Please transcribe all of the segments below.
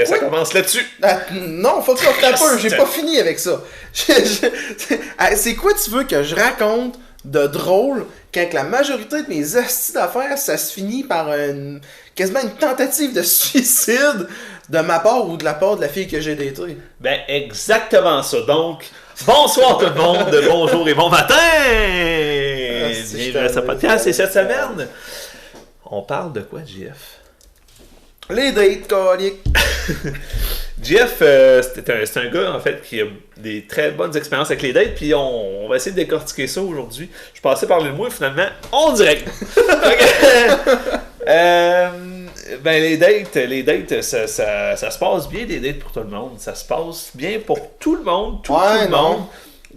ça commence là-dessus. Non, faut que ça un peu, j'ai pas fini avec ça. C'est quoi tu veux que je raconte de drôle quand la majorité de mes hosties d'affaires, ça se finit par quasiment une tentative de suicide de ma part ou de la part de la fille que j'ai datée? Ben, exactement ça. Donc, bonsoir tout le monde, bonjour et bon matin! Bienvenue à ce podcast, et cette semaine, on parle de quoi, JF? Les dates, coliques. Jeff, c'est un gars en fait qui a des très bonnes expériences avec les dates, puis on va essayer de décortiquer ça aujourd'hui. Je passais par le mot et finalement, on direct. Ben les dates, ça se passe bien des dates pour tout le monde. Ça se passe bien pour tout le monde, tout le monde.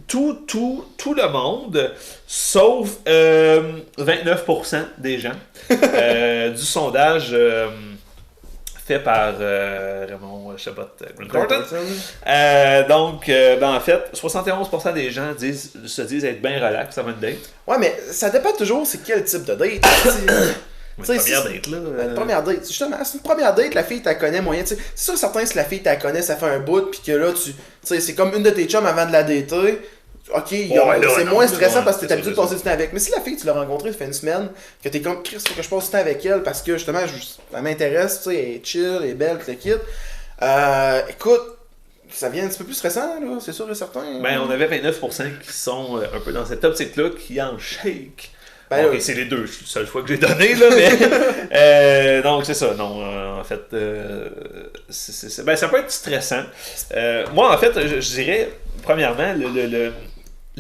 Tout le monde, sauf 29% des gens. Du sondage fait par Raymond Chabot Green-Thornton. Donc, en fait, 71% des gens se disent être bien relax avant une date. Ouais, mais ça dépend toujours c'est quel type de date. Une première date, là. Une première date. Justement, c'est une première date, la fille, t'as connais moyen. C'est sûr, certain, si la fille, t'as connais, ça fait un bout, puis que là, c'est comme une de tes chums avant de la dater. Ok, c'est moins stressant parce que t'es habitué de passer du temps avec. Mais si la fille, tu l'as rencontrée, ça fait une semaine, que t'es comme, Chris, faut que je passe du temps avec elle parce que justement, elle m'intéresse, tu sais, elle est chill, elle est belle, tu le quittes. Écoute, ça devient un petit peu plus stressant, là, c'est sûr et certain. Ben, on avait 29% qui sont un peu dans cette optique-là, qui en shake. Ben, ok, c'est les deux, c'est la seule fois que j'ai donné, là, mais... donc, c'est ça, non, en fait, ben, ça peut être stressant. Moi, en fait, je dirais, premièrement,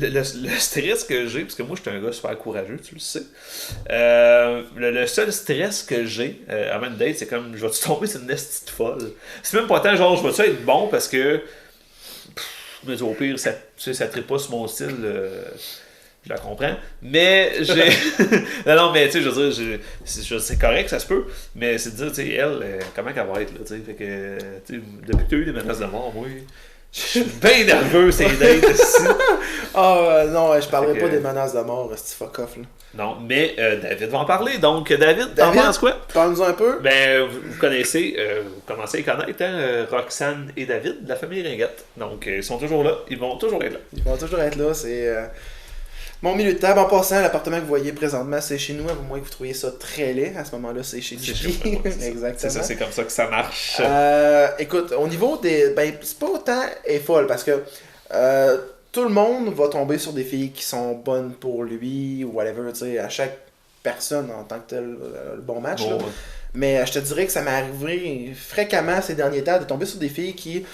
le stress que j'ai, parce que moi, je suis un gars super courageux, tu le sais, le seul stress que j'ai avant une date, c'est comme, je vais-tu tomber sur une estie folle? C'est même pas tant, genre, je vais-tu être bon, parce que, mais au pire, ça tripe pas sur mon style... je la comprends, mais j'ai... non, mais tu sais, je veux dire, c'est correct, ça se peut, mais c'est de dire, tu sais, elle, comment qu'elle va être, là, tu sais, fait que, tu sais, depuis que tu as eu des menaces de mort, moi, je suis bien nerveux, ces dates, ici. Non, je parlerai pas des menaces de mort, c'est fuck off, là. Non, mais David va en parler, donc, David, t'en penses quoi? Parle-nous un peu. Ben, vous connaissez, vous commencez à connaître, hein, Roxane et David, de la famille Ringuette, donc, ils sont toujours là, ils vont toujours être là. Ils vont toujours être là, c'est... Mon milieu de table, en passant, l'appartement que vous voyez présentement, c'est chez nous, à moins que vous trouviez ça très laid. À ce moment-là, c'est chez JP. Exactement. C'est ça, c'est comme ça que ça marche. Écoute, au niveau des... Ben, c'est pas autant et folle, parce que tout le monde va tomber sur des filles qui sont bonnes pour lui, ou whatever, tu sais, à chaque personne en tant que tel, le bon match, là. Mais je te dirais que ça m'est arrivé fréquemment ces derniers temps de tomber sur des filles qui...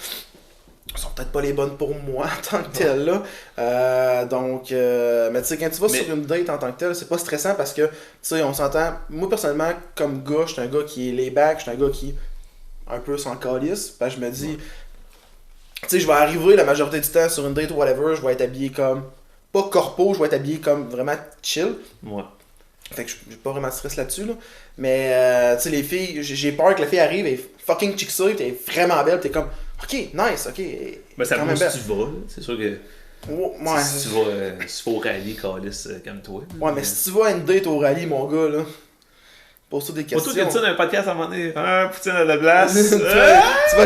sont peut-être pas les bonnes pour moi en tant que tel là. Mais tu sais, quand tu vas sur une date en tant que tel, c'est pas stressant parce que, tu sais, on s'entend. Moi, personnellement, comme gars, je suis un gars qui est laid-back, je suis un gars qui un peu s'en calisse. Parce que je me dis, tu sais, je vais arriver la majorité du temps sur une date ou whatever, je vais être habillé comme, pas corpo, je vais être habillé comme vraiment chill. Ouais. Fait que j'ai pas vraiment de stress là-dessus, là. Mais, tu sais, les filles, j'ai peur que la fille arrive et fucking chick ça, t'es elle est vraiment belle, t'es comme, ok, nice, ok. Ben, ça vaut si tu vas, c'est sûr que. Ouais. Si tu vas au rallye, Calis, comme toi. Ouais, mais si tu vas à une date au rallye, mon gars, là, pose-toi des questions. Pour toi, tu as un podcast à un moment donné, Poutine à la place. tu vas.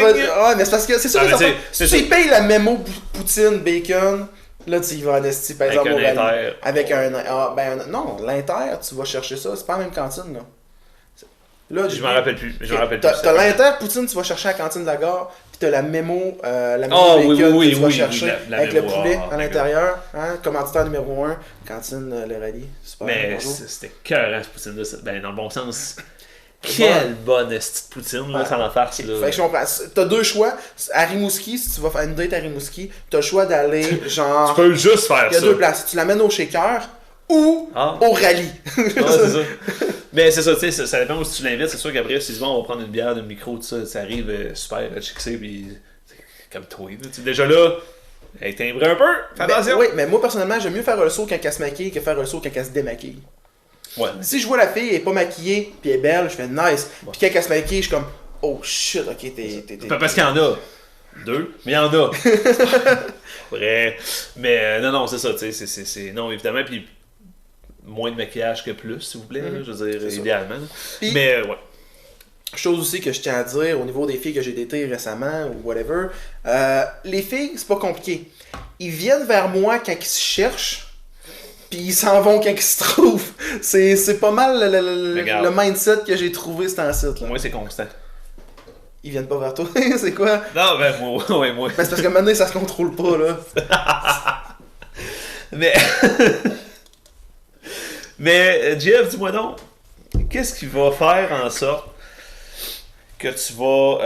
Ouais, mais c'est parce que c'est sûr que si tu payes la mémo Poutine, bacon, là, tu y vas en esti, par exemple, au rallye. Avec un. Non, l'Inter, tu vas chercher ça, c'est pas la même cantine, là. Là, je m'en rappelle plus. T'as l'Inter Poutine, tu vas chercher à la cantine de la gare, puis t'as la mémo bacon que tu vas chercher avec le poulet à l'intérieur, hein, commanditaire numéro 1, cantine le rallye. Super. Mais c'était cœur, ce Poutine-là. Ben, dans le bon sens. Quelle bonne petite Poutine, là, sans la farce, là. Fait que je comprends. T'as deux choix. À Rimouski, si tu vas faire une date à Rimouski, t'as le choix d'aller, genre... Tu peux juste faire ça. Il y a deux places. Tu l'amènes au shaker ou au rallye. C'est ça. Mais c'est ça, tu sais, ça dépend où si tu l'invites. C'est sûr qu'après, si on va prendre une bière, d'un micro, tout ça, ça arrive super chixé, puis comme toi. Déjà là, elle timbre un peu. Fais attention. Oui, mais moi, personnellement, j'aime mieux faire un saut quand elle se maquille que faire un saut quand elle se démaquille. Ouais. Si je vois la fille, elle est pas maquillée, puis elle est belle, je fais nice. Ouais. Puis quand elle se maquille, je suis comme, oh shit, ok, t'es. Parce qu'il y en a deux, mais il y en a. Vrai. Mais non, c'est ça, tu sais, c'est. Non, évidemment, puis moins de maquillage que plus, s'il vous plaît, là, je veux dire, idéalement. Puis, mais ouais. chose aussi que je tiens à dire au niveau des filles que j'ai datées récemment ou whatever, les filles, c'est pas compliqué. Ils viennent vers moi quand ils se cherchent, puis ils s'en vont quand ils se trouvent. C'est pas mal le mindset que j'ai trouvé c'est en site. Moi, c'est constant. Ils viennent pas vers toi, c'est quoi? Non, ben moi. Ben, c'est parce que maintenant, ça se contrôle pas, là. Mais Jeff, dis-moi donc, qu'est-ce qui va faire en sorte que tu vas...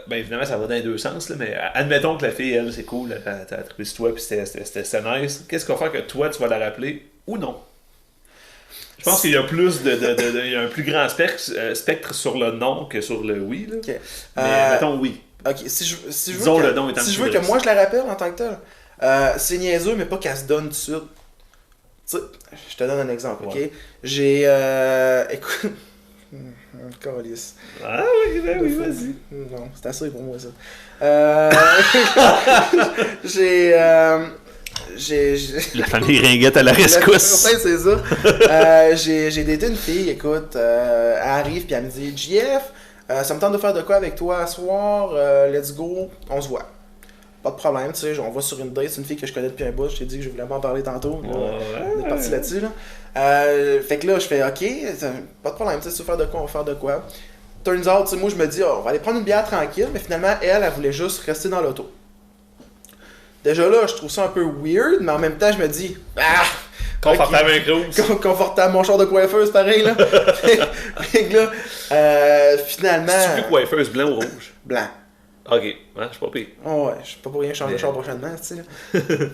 ben évidemment, ça va dans les deux sens, là, mais admettons que la fille, elle, c'est cool, t'as trippé sur toi, puis c'était nice. Qu'est-ce qui va faire que toi, tu vas la rappeler ou non? Je pense qu'il y a plus il y a un plus grand spectre sur le non que sur le oui. Là. Okay. Mais mettons oui. Ok, si je Disons veux, le non étant si je veux que moi je la rappelle en tant que tel, c'est niaiseux, mais pas qu'elle se donne tout de suite. Tu sais, je te donne un exemple, ok? Ouais. J'ai. Écoute. Calice. Ah oui, ben oui, vas-y. Non, c'est assez pour moi ça. La famille Ringuette à la rescousse. Ouais, c'est ça. J'ai daté une fille, écoute, elle arrive puis elle me dit JF, ça me tente de faire de quoi avec toi ce soir, let's go, on se voit. Pas de problème, tu sais, on va sur une date, c'est une fille que je connais depuis un bout, je t'ai dit que je voulais pas en parler tantôt. Là, on est parti là-dessus. Là. Fait que là, je fais ok, pas de problème, tu sais, si tu veux faire de quoi, on va faire de quoi. Turns out, tu sais, moi je me dis, on va aller prendre une bière tranquille, mais finalement, elle voulait juste rester dans l'auto. Déjà là, je trouve ça un peu weird, mais en même temps, je me dis, Confortable un cruise. Confortable, mon char de coiffeuse, pareil, là. Fait que là, finalement. C'est-tu plus coiffeuse blanc ou rouge? Blanc. Ok, ouais, je suis pas pire. Oh, ouais, je suis pas pour rien changer de char prochainement, tu sais.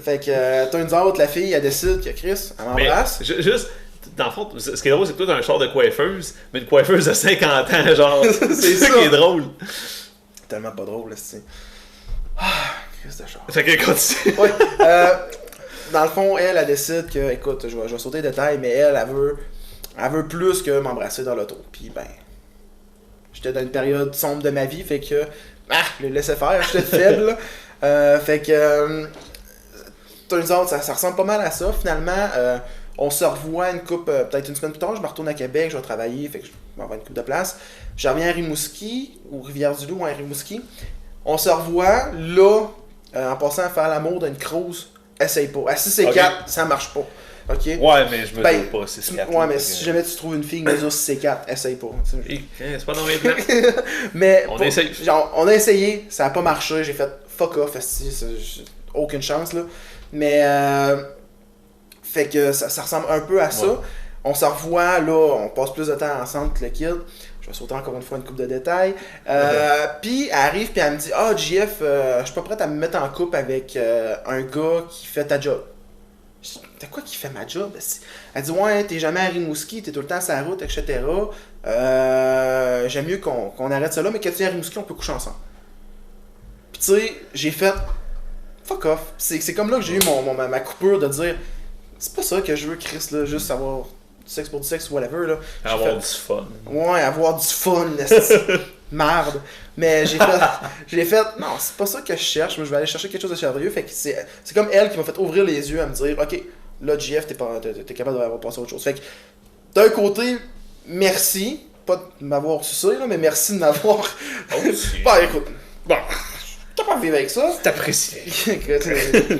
Fait que, turns out, la fille, elle décide que Chris, elle m'embrasse. Mais, juste, dans le fond, ce qui est drôle, c'est que toi, t'as un char de coiffeuse, mais une coiffeuse de 50 ans, genre. C'est ça qui est drôle. Tellement pas drôle, là, c'est. Chris de char. Fait que continue. Ouais, dans le fond, elle décide que, écoute, je vais sauter les détails, mais elle veut plus que m'embrasser dans l'auto. Puis, ben, j'étais dans une période sombre de ma vie, fait que, je le laissais faire, j'étais faible. Fait que, turns out, ça ressemble pas mal à ça. Finalement, on se revoit une couple, peut-être une semaine plus tard, je me retourne à Québec, je vais travailler, fait que je m'envoie une couple de place. Je reviens à Rimouski, ou Rivière-du-Loup, ou à Rimouski. On se revoit, là, en passant à faire l'amour d'une cruise, essaye pas. À 6 et 4, ça marche pas. Ok? Ouais, mais je me dis pas 6 et 4. Ouais, mais si jamais tu trouves une fille qui mesure 6 et 4, essaye pas. C'est pas dans mes plans. Mais on essaye. Genre, on a essayé, ça a pas marché, j'ai fait fuck off, aucune chance là. Mais fait que ça ressemble un peu à ça. Ouais. On se revoit, là, on passe plus de temps ensemble que le kid. Je vais sauter encore une fois une couple de détails. Puis elle arrive puis elle me dit JF, je suis pas prête à me mettre en couple avec un gars qui fait ta job. Je dis, t'as quoi qui fait ma job? Elle dit ouais, t'es jamais à Rimouski, t'es tout le temps sur la route, etc. J'aime mieux qu'on arrête ça là, mais quand tu es à Rimouski, on peut coucher ensemble. Puis tu sais, j'ai fait fuck off. C'est comme là que j'ai eu ma coupure de dire c'est pas ça que je veux, Chris, là, juste avoir du sexe pour du sexe ou whatever. Là. Avoir du fun. Ouais, avoir du fun, merde. Mais j'ai fait, non, c'est pas ça que je cherche, mais je vais aller chercher quelque chose de sérieux. Fait que c'est comme elle qui m'a fait ouvrir les yeux à me dire, ok, là, JF, t'es capable de passer à autre chose. Fait que, d'un côté, merci, pas de m'avoir sucé, là, mais merci de m'avoir. Bah, écoute, bon, t'as pas vivre avec ça. C'est apprécié.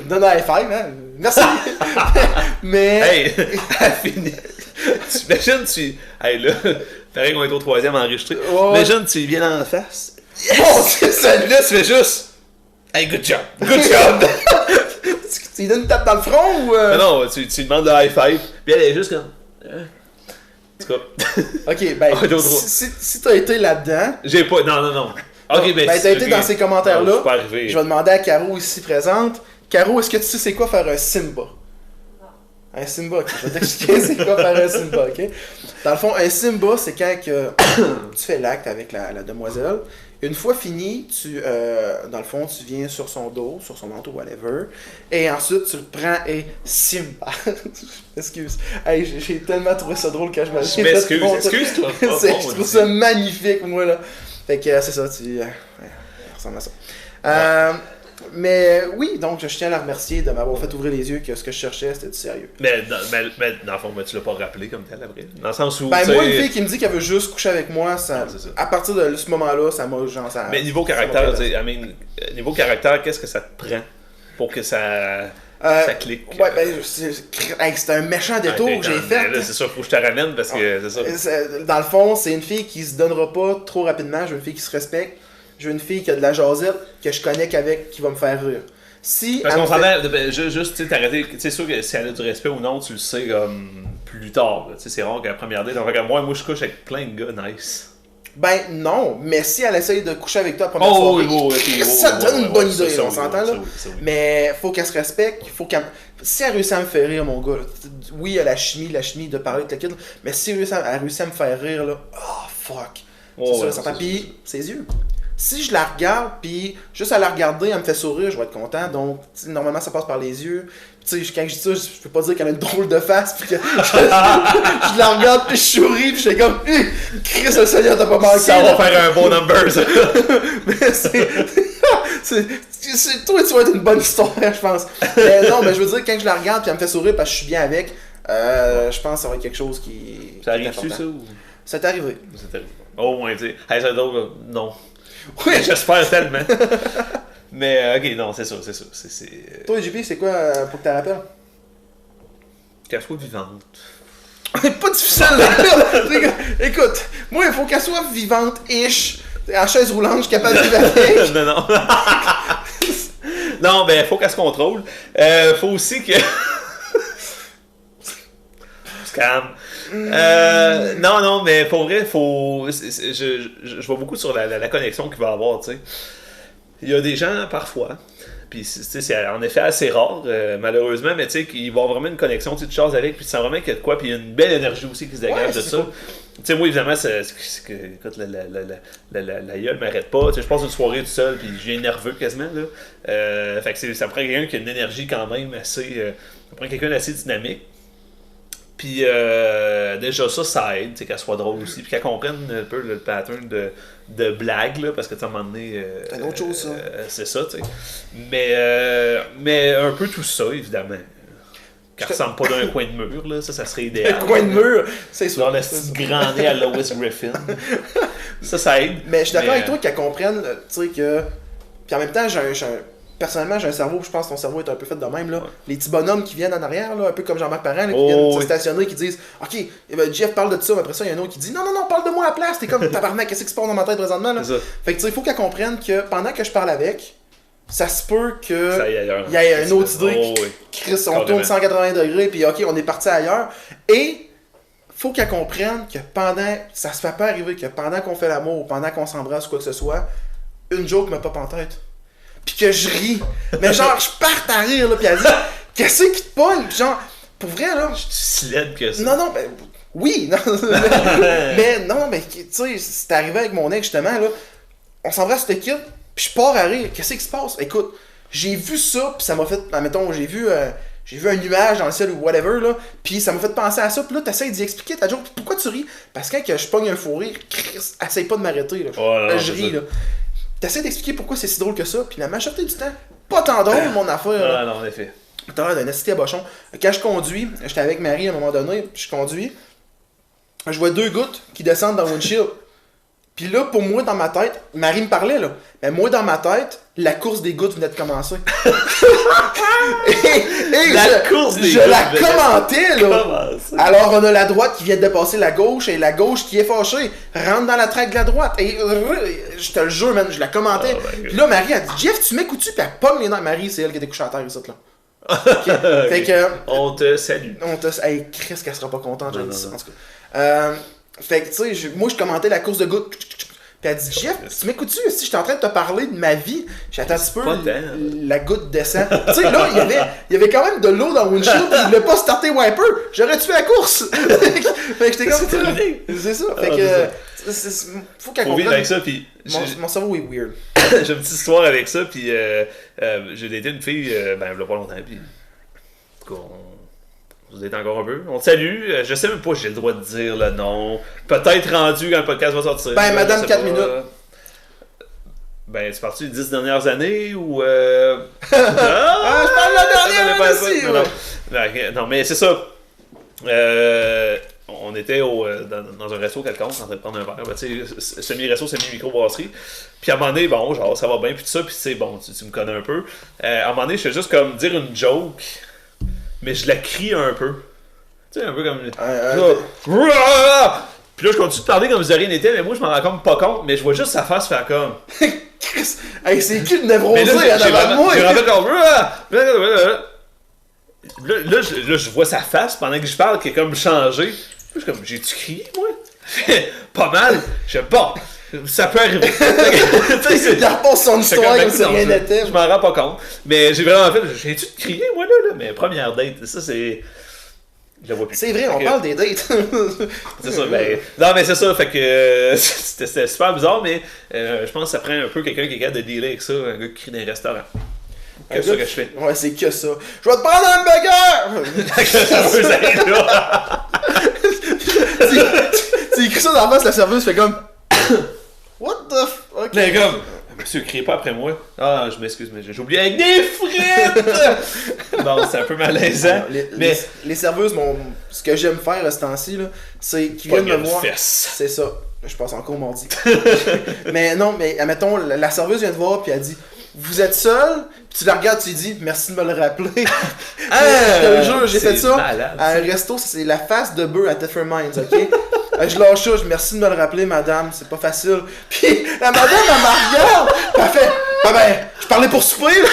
Donne un high five, hein. Merci. Mais. Hey, fini. T'imagines, hey, là, pareil qu'on est au 3e enregistré. Oh. Imagine, tu viens en face. Oh, c'est celui-là, tu fais juste. Hey, good job. Good job. Tu lui donnes une tape dans le front ou. Non, tu lui demandes le high five. Puis elle est juste comme. En tout cas. Ok, ben. si t'as été là-dedans. J'ai pas. Non. Ok, ben t'as été dans ces commentaires-là. Je vais demander à Caro ici présente. Caro, est-ce que tu sais c'est quoi faire un Simba? Un Simba, ok. Je vais t'expliquer c'est quoi faire un Simba, ok? Dans le fond, un Simba, c'est quand que tu fais l'acte avec la demoiselle. Une fois fini, dans le fond, tu viens sur son dos, sur son manteau, whatever. Et ensuite, tu le prends et Simba. Excuse. Hey, j'ai tellement trouvé ça drôle quand je m'en suis fait. Excuse-toi. Je trouve ça magnifique, moi, là. Fait que c'est ça, ça ressemble à ça. Mais oui, donc je tiens à la remercier de m'avoir fait ouvrir les yeux que ce que je cherchais, c'était du sérieux. Mais dans le fond, tu l'as pas rappelé comme tel après. Dans le sens où. Ben, moi, une fille qui me dit qu'elle veut juste coucher avec moi, ça, à partir de ce moment-là, ça m'a. Genre, ça, mais niveau caractère, niveau caractère, qu'est-ce que ça te prend pour que ça clique? Ouais, ben, c'est un méchant détour que j'ai fait. Là, c'est sûr, faut que je te ramène parce que c'est ça. Dans le fond, c'est une fille qui se donnera pas trop rapidement. Je veux une fille qui se respecte. Je veux une fille qui a de la jasette, que je connais qu'avec, qui va me faire rire. Si parce qu'on s'entend, juste t'arrêter, c'est sûr que si elle a du respect ou non, tu le sais comme plus tard. C'est rare qu'à la première date, donc moi je couche avec plein de gars nice. Ben non, mais si elle essaye de coucher avec toi la première soirée, ça donne une bonne idée, on s'entend là. Mais faut qu'elle se respecte, si elle réussit à me faire rire, mon gars, oui, il y a la chimie de parler avec le kid, mais si elle réussit à me faire rire, là, oh fuck. C'est sûr, ça puis ses yeux. Si je la regarde, puis juste à la regarder, elle me fait sourire, je vais être content. Donc, normalement, ça passe par les yeux. Tu sais, quand je dis ça, je peux pas dire qu'elle a une drôle de face, puis que je la regarde, puis je souris, puis je suis comme, Chris, le Seigneur, t'as pas manqué. Ça va faire un bon number, ça. Mais toi, tu vas être une bonne histoire, je pense. Mais non, mais je veux dire, quand je la regarde, puis elle me fait sourire, parce que je suis bien avec, je pense que ça va être quelque chose qui. Ça arrive-tu, ça ou... C'est arrivé. C'est arrivé. Au moins, tu sais. Hey, ça d'autres, non. Oui, j'espère tellement. Mais ok, non, c'est ça. Toi, JP, c'est quoi pour que tu rappelles? Qu'elle soit vivante. Pas difficile, là. Écoute, moi, il faut qu'elle soit vivante-ish, en chaise roulante, je suis capable de vivre avec. non. Non, ben, faut qu'elle se contrôle. Faut aussi que. On se calme. Non, mais pour vrai, je vois beaucoup sur la connexion qu'il va avoir, tu sais. Il y a des gens, parfois, puis c'est en effet assez rare, malheureusement, mais tu sais, qu'ils vont avoir vraiment une connexion, tu choses avec, puis tu sens vraiment qu'il y a de quoi, puis il y a une belle énergie aussi qui se dégage de ça. Tu sais, moi, évidemment, écoute, la gueule m'arrête pas, tu sais, je passe une soirée tout seul, puis je viens nerveux quasiment, là. Fait que ça prend quelqu'un qui a une énergie quand même assez, ça prend quelqu'un d'assez dynamique. Puis déjà ça aide, qu'elle soit drôle aussi, puis qu'elle comprenne un peu le pattern de blague, là, parce que à un moment donné, c'est une autre chose, ça. C'est ça, tu sais. Mais un peu tout ça, évidemment. Qu'elle ressemble pas d'un coin de mur, là, ça serait idéal. Un coin de mur, c'est ça. Genre le petit grand nez à Lois Griffin. ça aide. Mais je suis d'accord avec toi qu'elle comprenne, tu sais, que... Puis en même temps, personnellement, j'ai un cerveau, je pense que ton cerveau est un peu fait de même. Là. Ouais. Les petits bonhommes qui viennent en arrière, là, un peu comme Jean-Marc Parent, qui viennent se stationner, qui disent OK, Jeff parle de ça, mais après ça, il y a un autre qui dit Non, parle de moi à la place. T'es comme tabarnak, qu'est-ce qui se passe dans ma tête présentement là? Fait que tu sais, il faut qu'elle comprenne que pendant que je parle avec, ça se peut que il y ait une autre idée qui on tourne 180 degrés, puis OK, on est parti ailleurs. Et faut qu'elle comprenne que ça se fait pas arriver que pendant qu'on fait l'amour ou pendant qu'on s'embrasse ou quoi que ce soit, une joke me pop en tête. Pis que je ris. Mais genre, je parte à rire, là, pis elle dit qu'est-ce qui te pogne? Pis genre, pour vrai, là. Je suis si laide que ça. Non, ben. Oui, non. mais tu sais, c'est arrivé avec mon ex, justement, là. On s'embrasse cette kid, pis je pars à rire. Qu'est-ce qui se passe? Écoute, j'ai vu ça, pis ça m'a fait. Mettons, j'ai vu un nuage dans le ciel ou whatever, là, pis ça m'a fait penser à ça, pis là, t'essayes d'y expliquer ta joke, pis pourquoi tu ris? Parce que quand je pogne un fou rire, essaye pas de m'arrêter, là. Je ris, là. T'essaies d'expliquer pourquoi c'est si drôle que ça, puis la majorité du temps, pas tant drôle, mon affaire. Non, en effet. T'as l'air d'un assisté à bochon. Quand je conduis, j'étais avec Marie à un moment donné, je conduis, je vois 2 gouttes qui descendent dans le windshield. Puis là, pour moi, dans ma tête, Marie me parlait, là, mais moi, dans ma tête, la course des gouttes venait de commencer. Je la commentais, là. Alors, on a la droite qui vient de dépasser la gauche et la gauche qui est fâchée. Rentre dans la traque de la droite. Et je te le jure, man, je la commentais. Puis là, Marie a dit Jeff, tu m'écoutes-tu? Puis elle pomme les nerfs. Marie, c'est elle qui était couchée à terre, ici, là. Okay. Fait que. On te salue. Hey, Chris, qu'elle sera pas contente, j'ai dit ça, en tout cas. Fait que, tu sais, moi, je commentais la course de gouttes. Puis elle dit Jeff, tu m'écoutes-tu? Si j'étais en train de te parler de ma vie, j'attends un petit peu, la goutte descend. Tu sais, là, il y avait quand même de l'eau dans le windshield, il voulait pas starter wiper. J'aurais tué la course. Fait que j'étais comme c'est ça. Fait que, faut qu'elle comprenne. Vivre avec ça, puis. Mon cerveau est weird. J'ai une petite histoire avec ça, puis j'ai daté une fille, il y a pas longtemps, puis. En tout cas, vous êtes encore un peu. On te salue. Je sais même pas si j'ai le droit de dire le nom. Peut-être rendu quand le podcast va sortir. Ben, Madame 4 minutes. Ben, tu parles-tu des 10 dernières années ou. je parle de la dernière aussi! Non, mais c'est ça. On était dans un resto quelconque en train de prendre un verre. Ben, tu sais, semi-resto, semi-microbrasserie. Puis à un moment donné, bon, genre, ça va bien, puis tout ça, puis tu sais, bon, tu me connais un peu. À un moment donné, je fais juste comme dire une joke, mais je la crie un peu. Tu sais, un peu comme. Puis là, je continue de parler comme si de rien n'était, mais moi, je m'en rends comme pas compte, mais je vois juste sa face faire comme. Hey, c'est qui le névrosé en avant de moi? J'ai vraiment comme. Là, je vois sa face pendant que je parle qui est comme changé. Je suis comme, j'ai-tu crié, moi? Pas mal. Je sais pas. Ça peut arriver. Il repose son histoire comme si rien n'était. Je m'en rends pas compte. Mais j'ai vraiment fait, j'ai-tu crié, moi, là? Mais première date, ça, c'est. Je la vois plus. C'est vrai, on parle des dates. C'est ça, ben. Non, mais c'est ça, fait que c'était super bizarre, mais je pense que ça prend un peu quelqu'un qui est capable de dealer avec ça, un gars qui crie dans un restaurant. C'est ça que je fais. Ouais, c'est que ça. Je vais te prendre un hamburger! Tu écris ça dans la face, la serveuse fait comme. What the fuck? Mais comme. Monsieur, criez pas après moi. Ah, je m'excuse, mais j'ai oublié avec des frites! Bon, c'est un peu malaisant. Les serveuses, ce que j'aime faire à ce temps-ci, là, c'est qu'ils viennent me voir. C'est ça. Je passe encore mardi. Mais non, mais admettons, la serveuse vient te voir puis elle dit vous êtes seul? Puis tu la regardes, tu lui dis merci de me le rappeler. Je te jure, j'ai fait ça malade, à un resto, c'est la face de bœuf à Tether Minds, ok? Je lâche ça, merci de me le rappeler, madame, c'est pas facile. Puis la madame, elle me regarde, puis elle fait ben, je parlais pour souper, là.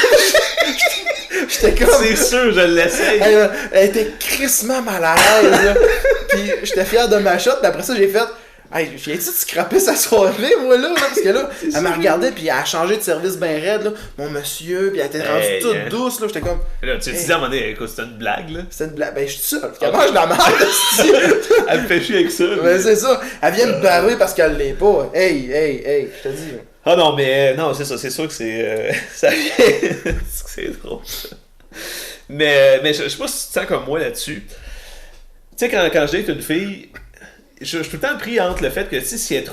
J'étais comme. C'est sûr, je l'essaye. Elle était crissement mal à l'aise, là. Puis j'étais fier de ma shot, puis après ça, j'ai fait. Hey, viens-tu de scraper sa soirée, moi, là? Parce que là, elle m'a regardé, puis elle a changé de service bien raide, là. Mon monsieur, puis elle était rendue toute douce, là. J'étais comme. Là, tu disais à un moment donné, écoute, c'était une blague, là. C'était une blague. Ben, je suis seul. Elle mange de la merde, elle me fait chier avec ça. Ben, c'est ça. Elle vient me baver parce qu'elle l'est pas. Hey, je te dis. Ah non, mais non, c'est ça. C'est sûr que c'est. Ça vient. C'est drôle, ça. Mais je sais pas si tu te sens comme moi là-dessus. Tu sais, quand je date une fille. Je suis tout le temps pris entre le fait que si elle est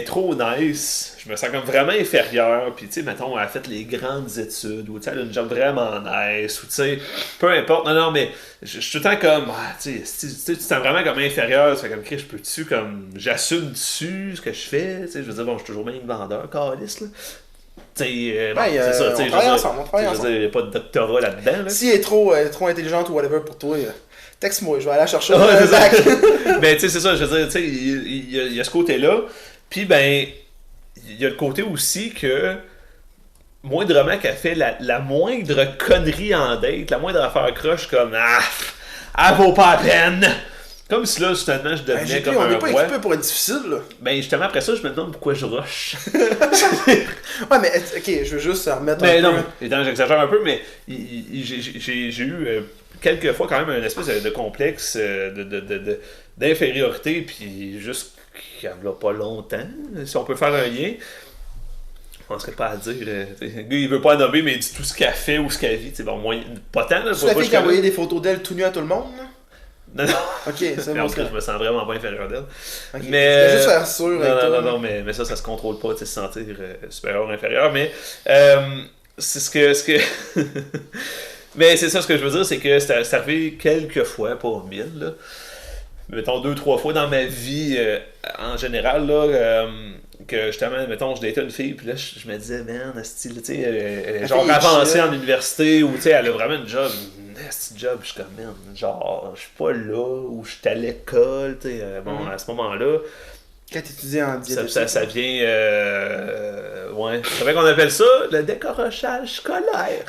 trop nice, je me sens comme vraiment inférieur. Puis tu sais, mettons, elle a fait les grandes études, ou tu sais, elle a une job vraiment nice, ou tu sais, peu importe. Non, mais je suis tout le temps comme, tu sais, tu te sens vraiment comme inférieur. Tu fais comme, je peux-tu, comme, j'assume dessus ce que je fais. Tu sais, je veux dire, bon, je suis toujours bien vendeur, calice, là. Tu sais, c'est ça, tu sais, je veux dire, il n'y a pas de doctorat là-dedans. Là. Si elle est trop intelligente ou whatever pour toi, texte-moi, je vais aller la chercher. Ben, tu sais, c'est ça, je veux dire, tu sais, il y a ce côté-là. Puis, ben, il y a le côté aussi que, moindrement qu'elle fait la moindre connerie en date, la moindre affaire croche, comme, elle vaut pas la peine. Comme si là, justement, je devenais comme on un n'est pas roi. équipé pour être difficile, là. Ben, justement, après ça, je me demande pourquoi je rush. Ouais, mais, ok, je veux juste remettre un peu. Non, évidemment, j'exagère un peu, mais j'ai eu quelques fois quand même un espèce de complexe d'infériorité, puis juste qu'il n'y en a pas longtemps, si on peut faire un lien. Je penserais pas à dire. Le gars, il veut pas nommer, mais il dit tout ce qu'elle fait ou ce qu'elle vit. Bon, moins, pas tant. C'est la fille qui a envoyé des photos d'elle tout nu à tout le monde, là? Non. Ok, c'est bon. Je me sens vraiment pas inférieur d'elle. Okay. Mais. Je juste faire sûr. Non, mais ça se contrôle pas, se sentir supérieur ou inférieur. Mais c'est ce que. Mais c'est ça, ce que je veux dire, c'est que c'est arrivé quelques fois, pas 1000, là. Mettons 2-3 fois dans ma vie en général, là. Que justement, mettons, je datais une fille, puis là, je me disais, man, tu sais, elle est genre avancée en université, ou tu sais, elle a vraiment une job, nasty job, je suis comme, man, genre, je suis pas là, ou je suis à l'école, tu sais, bon, à ce moment-là. Quand t'étudies en diététique. Ça vient, ouais, c'est vrai qu'on appelle ça le décrochage scolaire.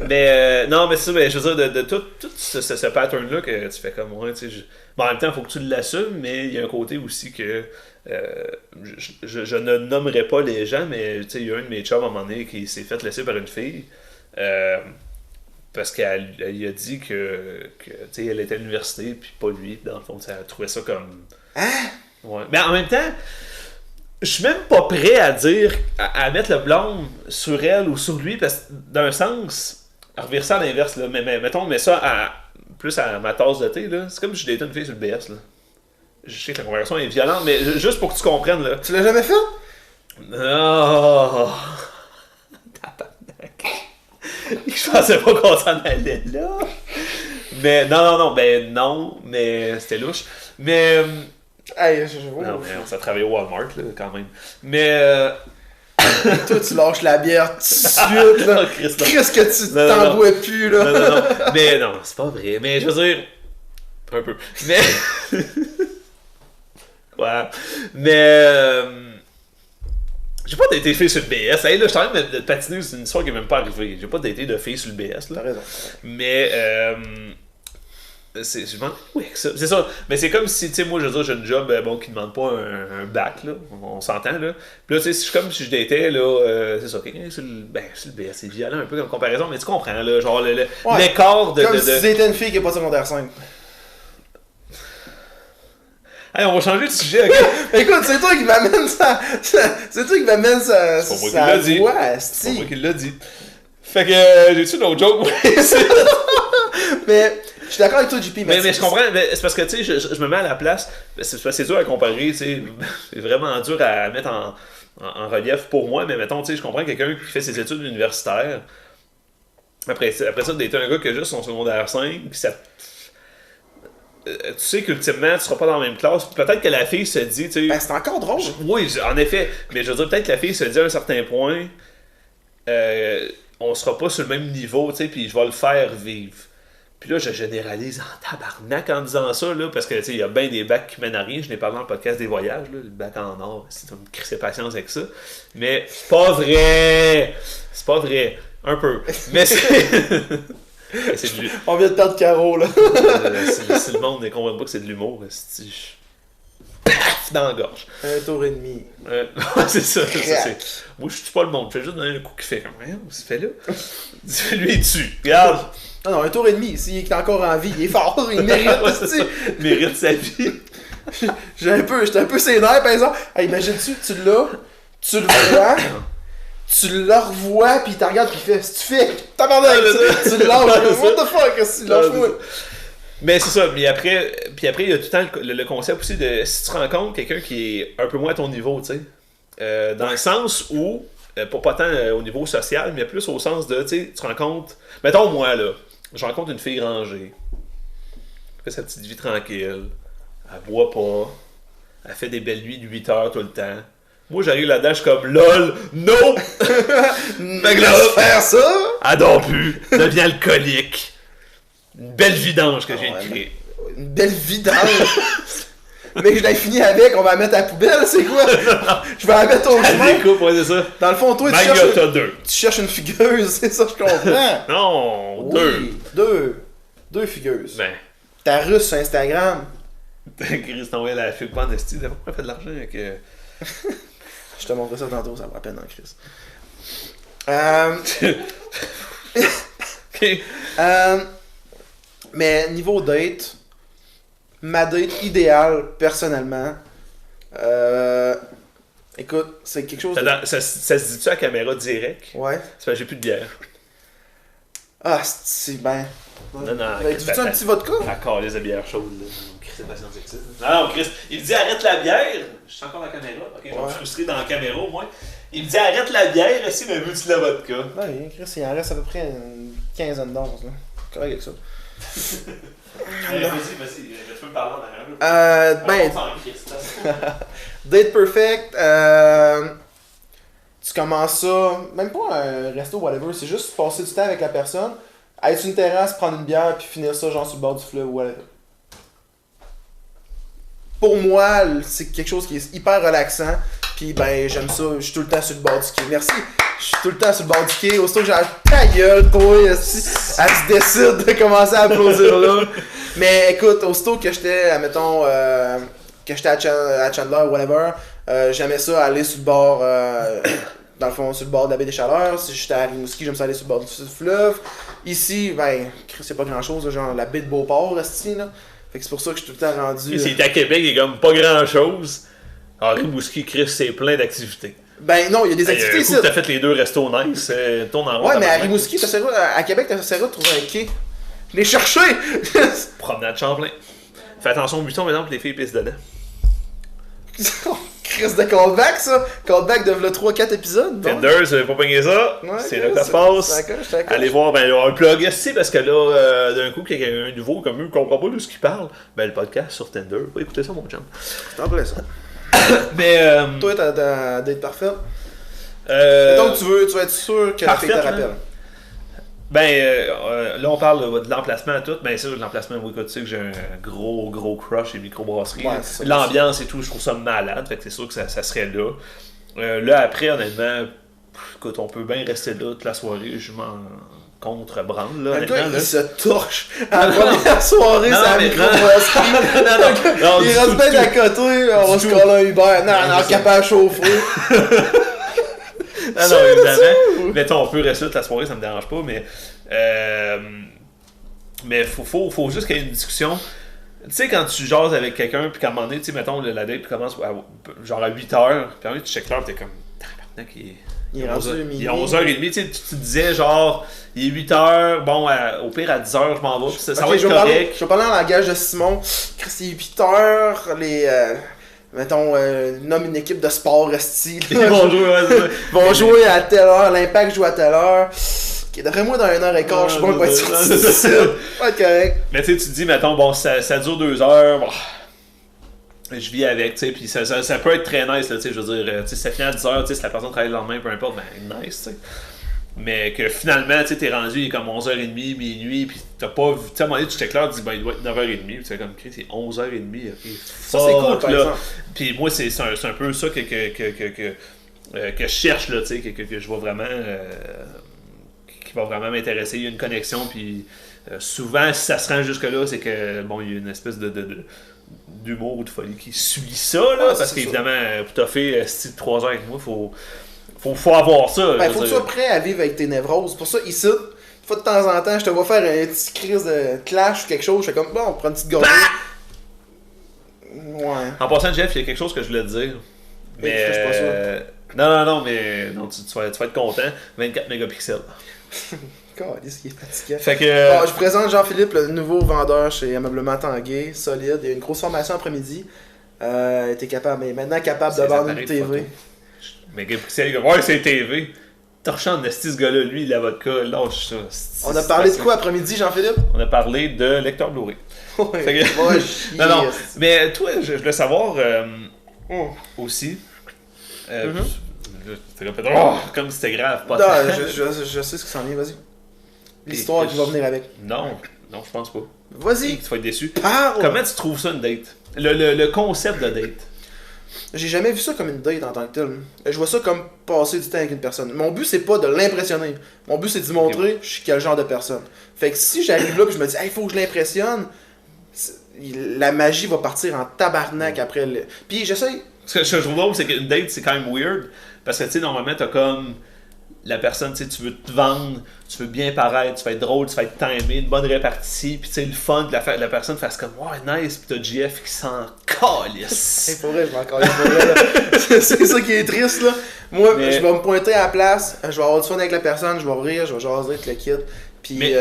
Mais, non, mais c'est ça, mais je veux dire, de tout ce pattern-là que tu fais comme, ouais, tu sais, bon, en même temps, il faut que tu l'assumes, mais il y a un côté aussi que, je ne nommerai pas les gens, mais tu sais, il y a un de mes chums à un moment donné qui s'est fait laisser par une fille parce qu'elle lui a dit que tu sais, elle était à l'université puis pas lui, dans le fond, elle trouvait ça comme ouais. Mais en même temps, je suis même pas prêt à dire à mettre le blâme sur elle ou sur lui, parce que d'un sens, à revirer ça à l'inverse, là, mais mettons, mais ça plus à ma tasse de thé, là, c'est comme si je datais une fille sur le BS, là. Je sais que la conversation est violente, mais juste pour que tu comprennes, là. Tu l'as jamais fait? Oh! Je pensais pas qu'on s'en allait là. Mais non, mais c'était louche. Mais. Hey, non, mais on s'est travaillé au Walmart, là, quand même. Mais. Toi, tu lâches la bière tout de suite, là. Qu'est-ce que tu t'en bois plus, là? Non. Mais non, c'est pas vrai. Mais je veux dire. Un peu. Mais. Ouais. Mais. J'ai pas daté de filles sur le BS. Hey, là, je suis en train de patiner, c'est une histoire qui est même pas arrivée. J'ai pas daté de filles sur le BS, là. T'as raison. Mais. Je m'en oui, c'est ça. Mais c'est comme si, tu sais, moi, je veux dire, j'ai une job qui ne demande pas un bac, là. On s'entend, là. Puis là, tu sais, c'est comme si je datais, là, c'est ça, quelqu'un sur le BS, c'est violent un peu comme comparaison, mais tu comprends, là, genre, l'écart de. Comme si c'était une fille qui n'est pas secondaire 5. Hey, on va changer de sujet, ok? Écoute, c'est toi qui m'amène ça. C'est toi qui m'amène ça. C'est pas moi qui l'a dit. C'est pas moi qui l'a dit. Fait que, j'ai-tu une autre joke? Mais. Je suis d'accord avec toi, JP. Mais je comprends, mais c'est parce que tu sais, je me mets à la place. C'est dur à comparer, tu sais. C'est vraiment dur à mettre en relief pour moi, mais mettons, tu sais, je comprends quelqu'un qui fait ses études universitaires. Après ça, d'être un gars qui a juste son secondaire 5, puis ça. Tu sais qu'ultimement, tu seras pas dans la même classe. Peut-être que la fille se dit, tu sais. Ben, c'est encore drôle. Oui, en effet. Mais je veux dire, peut-être que la fille se dit à un certain point, on sera pas sur le même niveau, tu sais, puis je vais le faire vivre. Puis là, je généralise en tabarnak en disant ça, là, parce que, tu sais, il y a bien des bacs qui mènent à rien. Je n'ai parlé dans le podcast des voyages, là, le bac en or. C'est une crise de patience avec ça. Mais c'est pas vrai! C'est pas vrai. Un peu. Mais c'est... On vient de perdre Caro, là. Si le monde ne comprend pas que c'est de l'humour, c'est... Paf! Dans la gorge. Un tour et demi. Ouais, c'est ça. Moi, je suis pas le monde. Je fais juste donner un coup qui fait comme rien. C'est fait là. Lui, il tue. Regarde. Non, un tour et demi. S'il est encore en vie, il est fort. Il mérite. Il mérite sa vie. J'étais un peu sénère, par exemple. Hey, imagine-tu, tu l'as, tu le vois, tu le revois, puis il te regarde, puis il fait, si tu fais, tabarnak, tu le lâches. What the fuck, si tu lâches-moi? Mais c'est ça, mais après, il y a tout le temps le concept aussi de si tu rencontres quelqu'un qui est un peu moins à ton niveau, tu sais. Dans le sens où, pas tant au niveau social, mais plus au sens de, tu sais, tu rencontres. Mettons, moi, là, je rencontre une fille rangée. Elle fait sa petite vie tranquille. Elle boit pas. Elle fait des belles nuits de 8 heures tout le temps. Moi, j'arrive là-dedans, je suis comme LOL, no! Fait que là, faire ça? Elle dort plus, devient alcoolique. Une belle vidange que j'ai créée. Une belle vidange? Mais je l'ai fini avec, on va la mettre à la poubelle, c'est quoi? Je vais la mettre au chemin. Ouais, c'est ça. Dans le fond, toi, tu cherches une figueuse, c'est ça, je comprends. Non, oui, deux figeuses. Ben. Ta russe sur Instagram. Chris, t'envoies la figue pas en esti, t'as pas fait de l'argent avec. Je te montrerai ça tantôt, ça vaut la peine, hein, Chris. Ok. Mais niveau date, ma date idéale, personnellement, écoute, c'est quelque chose. Ça se dit-tu à caméra direct? Ouais. C'est parce que j'ai plus de bière. Ah, c'est ben. Non. Tu veux-tu un petit vodka? D'accord, les bières chaudes, là. Chris, patience avec ça. Non, Chris, il me dit arrête la bière. Je suis encore dans la caméra. Ok, je vais me frustrer dans la caméra au moins. Il me dit arrête la bière, si mais veux-tu de la vodka? Ouais, Chris, il en reste à peu près une quinzaine d'onces, là. Correct avec ça. Allez, vas-y, tu peux me parler en arrière. Date perfect, tu commences ça, même pas un resto, whatever, c'est juste passer du temps avec la personne, aller sur une terrasse, prendre une bière, puis finir ça genre sur le bord du fleuve, whatever. Pour moi, c'est quelque chose qui est hyper relaxant, puis ben j'aime ça, je suis tout le temps sur le bord du quai. Merci! Je suis tout le temps sur le bord du quai, aussitôt que j'ai ta gueule, toi, elle se décide de commencer à applaudir là. Mais écoute, aussitôt que j'étais, admettons, que j'étais à Chandler, whatever, j'aimais ça aller sur le bord, dans le fond, sur le bord de la baie des Chaleurs. Si j'étais à Rimouski, j'aime ça aller sur le bord du fleuve. Ici, ben, c'est pas grand chose, genre la baie de Beauport, ici, là. Fait que c'est pour ça que je suis tout le temps rendu. Si c'est à Québec, il y a comme pas grand chose. Alors, Rimouski, Chris, c'est plein d'activités. Ben non, il y a des activités ici. T'as fait les deux restos nice, tourne en rond. Ouais, mais à Rimouski, à Québec, t'essaies de trouver un quai. Je l'ai cherché! Promenade Champlain. Fais attention au buton, maintenant, que les filles pissent dedans. Oh, Chris de callback, ça. Callback de 3-4 épisodes. Tinder, si vous n'avez pas pogné ça, Ouais, c'est là que ça se passe. Allez voir, ben, un plug ici, parce que là, d'un coup, quelqu'un un nouveau comme eux ne comprend pas de ce qu'il parle. Ben, le podcast sur Tinder, va écouter ça, mon chum. C'est en plein ça. Mais. Toi, t'as date parfaite. Donc, tu veux être sûr que la fille te rappelle. Ben, là, on parle de l'emplacement et tout. Ben, ça, l'emplacement, oui, tu sais que j'ai un gros crush et microbrasserie. Ouais, l'ambiance et tout, je trouve ça malade. Fait que c'est sûr que ça serait là. Là, après, honnêtement, écoute, on peut bien rester là toute la soirée. Je m'en contre-branle, là. Le gars, il se torche à la première soirée, c'est la microbrasserie. Non, il reste bien d'à côté, on va se coller un Uber. Non, capable de chauffer. Non, évidemment. Mettons, on peut rester toute la soirée, ça me dérange pas, mais faut juste qu'il y ait une discussion. Tu sais, quand tu jases avec quelqu'un, puis qu'à un moment donné, tu sais, mettons, la date commence genre à 8h, puis après, tu checkes l'heure, t'es comme, maintenant il est 11h30, tu sais, tu te disais, genre, il est 8h, bon, au pire, à 10h, je m'en vais, puis ça va être correct. Je vais parler en langage de Simon. Chris, il est 8h, mettons, nomme une équipe de sport resti. Ils vont jouer à telle heure, l'Impact joue à telle heure. D'après moi, dans 1h15, je sais pas quoi être sorti de ça. Pas correct. Mais tu sais, tu te dis, mettons, bon, ça dure 2 heures, bon, je vis avec, tu sais, puis ça peut être très nice, là, tu sais, je veux dire, tu sais, ça finit à 10 heures, tu sais, si la personne travaille le lendemain, peu importe, ben, nice, tu sais. Mais que finalement, tu sais, t'es rendu, il est comme 11h30, minuit, pis t'as pas vu. Tu sais, à un moment donné, tu checkes l'heure, tu dis, ben, il doit être 9h30, pis tu sais, comme, c'est 11h30, ok. Ça, c'est cool, par exemple. Pis moi, c'est un peu ça que je cherche, là, tu sais, que je vois vraiment. Qui va vraiment m'intéresser. Il y a une connexion, puis souvent, si ça se rend jusque-là, c'est que, bon, il y a une espèce d'humour ou de folie qui suit ça, là, ouais, parce qu'évidemment, pour toffer 3 heures avec moi, faut avoir ça. Ben, faut que tu sois prêt à vivre avec tes névroses. Pour ça, ici, une fois de temps en temps, je te vois faire une petite crise de clash ou quelque chose. Je fais comme, bon, on prend une petite gorgée. Ouais. En passant, Jeff, il y a quelque chose que je voulais te dire. Mais. Je suis pas sûr. Non, mais non, tu vas être content. 24 mégapixels. Calisse, il est fatigué. Fait que. Bon, je présente Jean-Philippe, le nouveau vendeur chez Ameublement Tanguay. Solide. Il a une grosse formation après-midi. Il est maintenant capable de vendre une TV. Mégapixels, ouais, c'est TV. Torchant de ce gars-là, lui, la vodka, lâche ça. On a parlé de quoi après-midi, Jean-Philippe? On a parlé de lecteur Blu-ray. Ouais, non, mais toi, je voulais savoir aussi. C'était comme si c'était grave. Pas non, je sais ce qui s'en vient, vas-y. L'histoire qui va venir avec. Non, je pense pas. Vas-y. Tu vas être déçu. Parle. Comment tu trouves ça une date? Le concept de date. J'ai jamais vu ça comme une date en tant que tel. Je vois ça comme passer du temps avec une personne. Mon but, c'est pas de l'impressionner. Mon but, c'est de lui montrer je suis quel genre de personne. Fait que si j'arrive là et je me dis, il faut que je l'impressionne, la magie va partir en tabarnak après. Puis j'essaye. Ce que je trouve drôle, c'est qu'une date, c'est quand même weird. Parce que, tu sais, normalement, t'as comme la personne, tu sais, tu veux te vendre, tu veux bien paraître, tu vas être drôle, tu vas être timé, une bonne répartie, puis tu sais, le fun, que la personne fasse comme, ouais, nice, puis t'as GF qui s'en calisse. Pour vrai, je m'en calisse pour vrai, c'est ça qui est triste, là. Moi, je vais me pointer à la place, je vais avoir du fun avec la personne, je vais rire, je vais jaser avec le kid, puis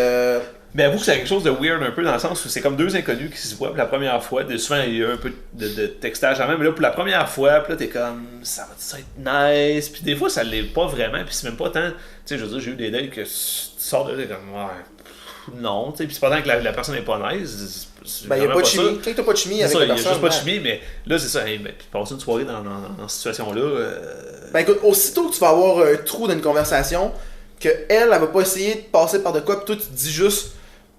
mais avoue que c'est quelque chose de weird un peu dans le sens où c'est comme deux inconnus qui se voient pour la première fois. Souvent, il y a un peu de textage avant, mais là, pour la première fois, puis là, t'es comme, ça va être nice. Puis des fois, ça l'est pas vraiment, puis c'est même pas tant. Tu sais, je veux dire, j'ai eu des dates que tu sors de là, t'es comme, ouais, non, tu sais, puis c'est pas tant que la personne est pas nice. Ben, il y a pas de chimie. Quand t'as pas de chimie avec la personne. Il y a juste pas de chimie, mais là, c'est ça. Hey, ben, puis passer une soirée dans cette situation-là. Ben, écoute, aussitôt que tu vas avoir un trou dans une conversation, elle va pas essayer de passer par de quoi, puis toi, tu te dis juste.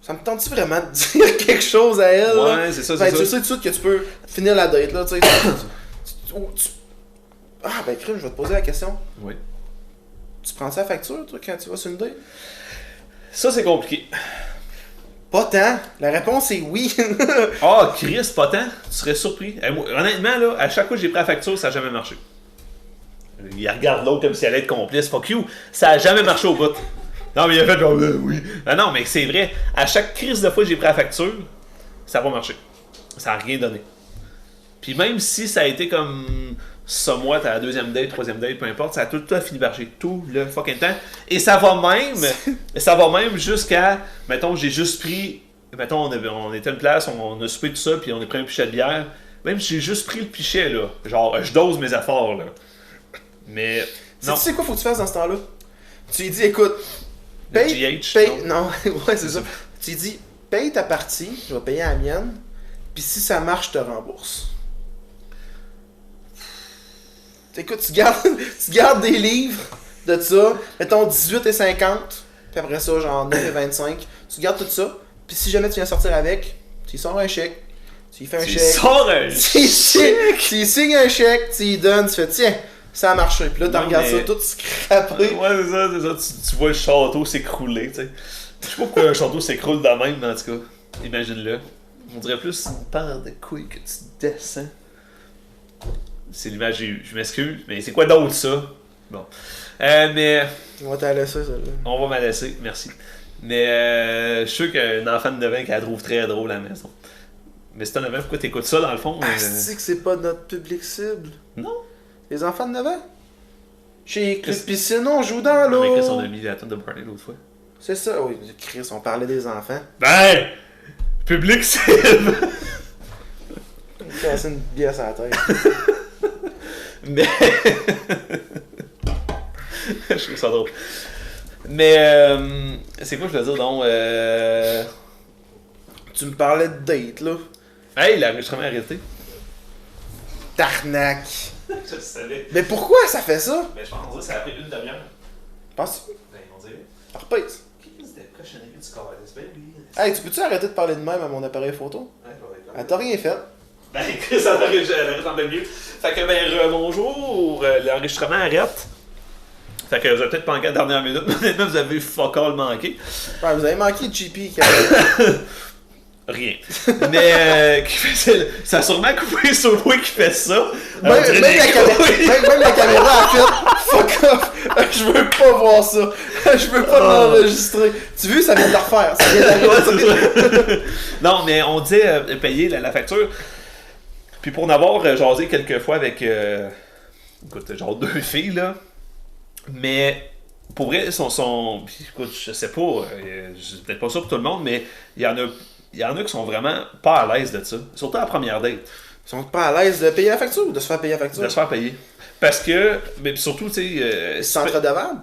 Ça me tente-tu vraiment de dire quelque chose à elle? Ouais, c'est ça, c'est ça. Tu sais tout de suite que tu peux finir la date, là, tu sais. Ah, ben, crime, je vais te poser la question. Oui. Tu prends ça à facture, toi, quand tu vas sur une date? Ça, c'est compliqué. Pas tant. La réponse est oui. Chris, pas tant. Tu serais surpris. Honnêtement, là, à chaque fois que j'ai pris la facture, ça n'a jamais marché. Il regarde l'autre comme si elle allait être complice. Fuck you. Ça n'a jamais marché au bout. Non, mais il a fait genre, oui. Non, mais c'est vrai. À chaque crise de fois que j'ai pris la facture, ça n'a pas marché. Ça n'a rien donné. Puis même si ça a été comme ça, moi, t'as la deuxième date, troisième date, peu importe, ça a tout fini par marcher tout le fucking temps. Et ça va même jusqu'à, mettons, j'ai juste pris, mettons, on était une place, on a soupé tout ça, puis on a pris un pichet de bière. Même si j'ai juste pris le pichet, là. Genre, je dose mes efforts, là. Mais. Tu sais quoi faut que tu fasses dans ce temps-là? Tu lui dis, écoute, paye. Non, ouais, c'est ça. Tu lui dis, paye ta partie, je vais payer la mienne, puis si ça marche, je te rembourse. Écoute, tu gardes des livres de ça, mettons 18,50, puis après ça, genre 9,25. Tu gardes tout ça, puis si jamais tu viens sortir avec, tu lui sors un chèque, tu lui fais un chèque. Tu sors un chèque! Tu lui signes un chèque, tu lui donnes, tu fais, tiens, ça a marché. Puis là, tu regardes ça tout scrappé. Ouais, c'est ça. Tu vois le château s'écrouler, tu sais. Je sais pas pourquoi un château s'écroule de même, mais en tout cas, imagine-le. On dirait plus une paire de couilles que tu descends. C'est l'image que j'ai eue. Je m'excuse, mais c'est quoi d'autre, ça? Bon. Mais... On va t'en laisser, celle-là. On va m'en laisser, merci. Mais je suis sûr qu'un enfant de 9 ans qui la trouve très drôle à la maison. Mais c'est un 9 ans, pourquoi t'écoutes ça, dans le fond? C'est que c'est pas notre public cible. Non. Les enfants de 9 ans? Chez Club Piscine, on joue dans l'eau. Mais Chris, on a mis la tonne de Barney l'autre fois. C'est ça, oui. Chris, on parlait des enfants. Ben! Public cible! C'est une bière sur la tête. Mais... je trouve ça drôle. Mais... c'est quoi je veux dire, donc? Tu me parlais de date, là. Hey, l'enregistrement arrêté. Tarnac. Je le savais. Mais pourquoi ça fait ça? Mais je pense que ça a pris une demi-heure. Penses-tu? Ben, on dirait. Repèse. C'était cochonnerie du corps. Ben oui. Hey, tu peux-tu arrêter de parler de même à mon appareil photo? Ouais, Elle t'a rien fait. Ben, Chris, ça arrête en mieux. Fait que, ben, bonjour, l'enregistrement arrête. Fait que vous avez peut-être manqué à la dernière minute, mais honnêtement, vous avez fuck all manqué. Ouais, vous avez manqué de JP. Rien. Mais, ça a sûrement coupé sur moi qui fait ça. Même la caméra a fait fuck off. Je veux pas voir ça. Je veux pas l'enregistrer. Tu vois, ça vient de le refaire. Ça vient d'arriver. Non, mais on disait payer la facture. Puis pour en avoir jasé quelques fois avec écoute, genre 2 filles, là. Mais pour vrai, écoute, je sais pas, c'est peut-être pas ça pour tout le monde, mais il y en a qui sont vraiment pas à l'aise de ça. Surtout à la première date. Ils sont pas à l'aise de payer la facture ou de se faire payer la facture? De se faire payer. Parce que, mais surtout, tu sais... c'est entre-devable?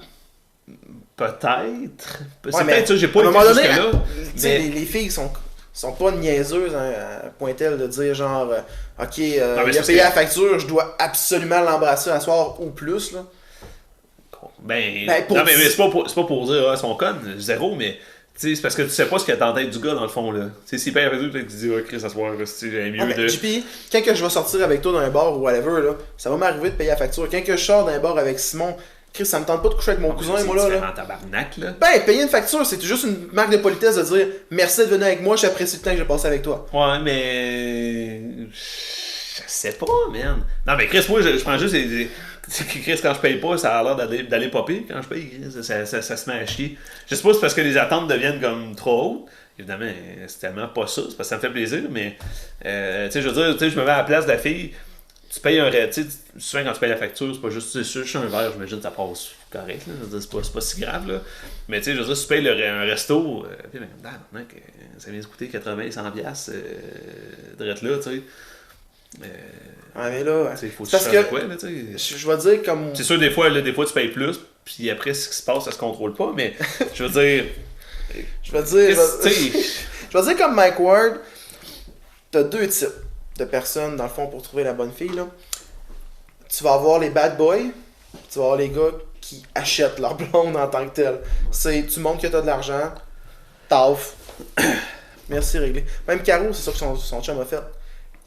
Peut-être. Ouais, c'est mais peut-être ça, j'ai pas été jusque-là. Tu sais, les filles sont pas niaiseuses à point-tel de dire genre ok, il a payé la facture, je dois absolument l'embrasser à soir ou plus là. Ben non, mais c'est pas pour dire son conne, zéro, mais c'est parce que tu sais pas ce qu'il y a dans la tête du gars dans le fond là. Tu sais, s'il paye la facture, peut-être qu'il dit Chris, à soir, j'ai mieux de. JP, quand que je vais sortir avec toi dans un bar ou whatever, là, ça va m'arriver de payer la facture. Quand que je sors d'un bar avec Simon, Chris, ça me tente pas de coucher avec mon cousin, moi là. Tabarnak, là. Ben, payer une facture, c'est juste une marque de politesse de dire merci d'être venu avec moi, j'apprécie le temps que j'ai passé avec toi. Ouais, mais. Je sais pas, man. Non, mais Chris, moi, je prends juste Chris, quand je paye pas, ça a l'air d'aller popper. Quand je paye, ça se met à chier. Je sais pas si c'est parce que les attentes deviennent comme trop hautes. Évidemment, c'est tellement pas ça. C'est parce que ça me fait plaisir, mais. Tu sais, je veux dire, je me mets à la place de la fille. Tu payes un tu sais, souvent quand tu payes la facture, c'est pas juste un verre, j'imagine que ça passe correct, là. C'est pas si grave, là. Mais tu sais, je veux dire, si tu payes un resto, puis ben, ça vient de coûter 80-100$, drette là, tu sais. Ouais, mais là, c'est faut parce que quoi, là, tu sais. Je vais dire comme. C'est sûr, des fois tu payes plus, puis après, ce qui se passe, ça se contrôle pas, mais je veux dire. Je vais dire comme Mike Ward, t'as 2 types de personnes, dans le fond, pour trouver la bonne fille, là. Tu vas avoir les bad boys, tu vas avoir les gars qui achètent leur blonde en tant que tel. Tu montres que t'as de l'argent, taf. Merci, réglé. Même Caro, c'est ça que son chum a fait.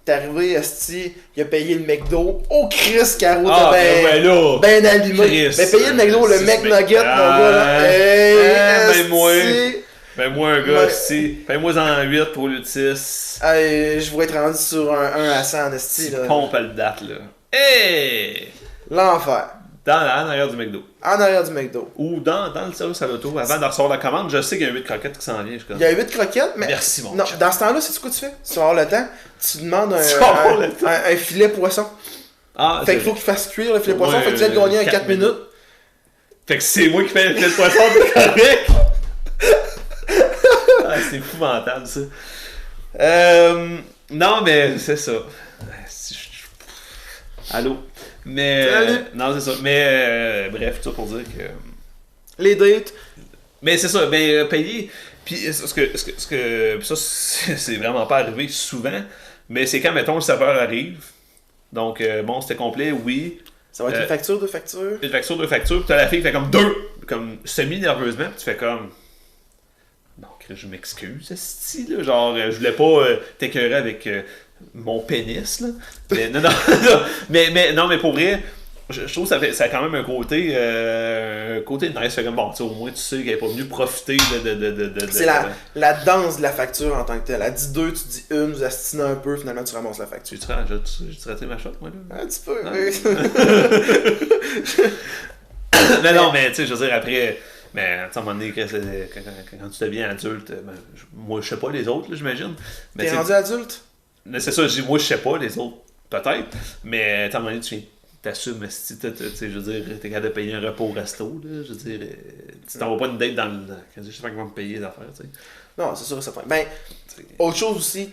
T'es arrivé, esti, il a payé le McDo. Oh, Chris, Caro, t'as ben allumé. Ben, payer le McDo, le McNugget, mon gars, là. Ben, moi, un gars, paye-moi en 8 pour le 6. Je vais être rendu sur un 1 à 100 en esti, là. Pompe à le date, là. Hey! L'enfer. En arrière du McDo. En arrière du McDo. Ou dans le service à l'auto, avant de recevoir la commande, je sais qu'il y a 8 croquettes qui s'en viennent. Il y a 8 croquettes, mais. Merci, mon non, chat. dans ce temps-là, c'est quoi tu fais? Si tu vas avoir le temps, tu demandes un filet poisson. Fait qu'il faut qu'il fasse cuire le filet poisson, fait que tu vas te gagner en 4 minutes. Fait que c'est moi qui fais le filet poisson, t'es correct? C'est épouvantable, ça. Non, mais c'est ça. Allô. Mais. Non, c'est ça. Mais, bref, tout ça pour dire que. Les dates. Mais c'est ça, ben, payer. Puis, ça, c'est vraiment pas arrivé souvent. Mais c'est quand, mettons, le serveur arrive. Donc, bon, c'était complet, oui. Ça va être une facture, deux factures. Une facture, deux factures. Puis, t'as la fille qui fait comme deux. Comme semi-nerveusement. Puis, tu fais comme. Non, je m'excuse, esti, là. Genre, je voulais pas t'écœurer avec mon pénis, là. Mais, non, mais pour vrai, je trouve que ça a quand même un côté nice. Fait comme, bon, tu sais, au moins, tu sais qu'elle est pas venue profiter de c'est la danse de la facture en tant que telle. Elle dit deux, tu dis une, vous astinez un peu, finalement, tu ramasses la facture. J'ai raté ma shot, moi, là? Un petit peu, Non, mais tu sais, je veux dire, après. Mais à un moment donné, quand tu deviens adulte, ben, moi je sais pas les autres, là, j'imagine. T'es rendu adulte? Mais c'est ça, je dis moi je sais pas les autres, peut-être. Mais à un moment donné, tu t'assumes, si je veux dire, t'es capable de payer un repas au resto, là, je veux dire, tu t'en vas pas une date dans le. Je sais pas qu'ils vont me payer les affaires, tu sais. Non, c'est sûr et certain. Ben, autre chose aussi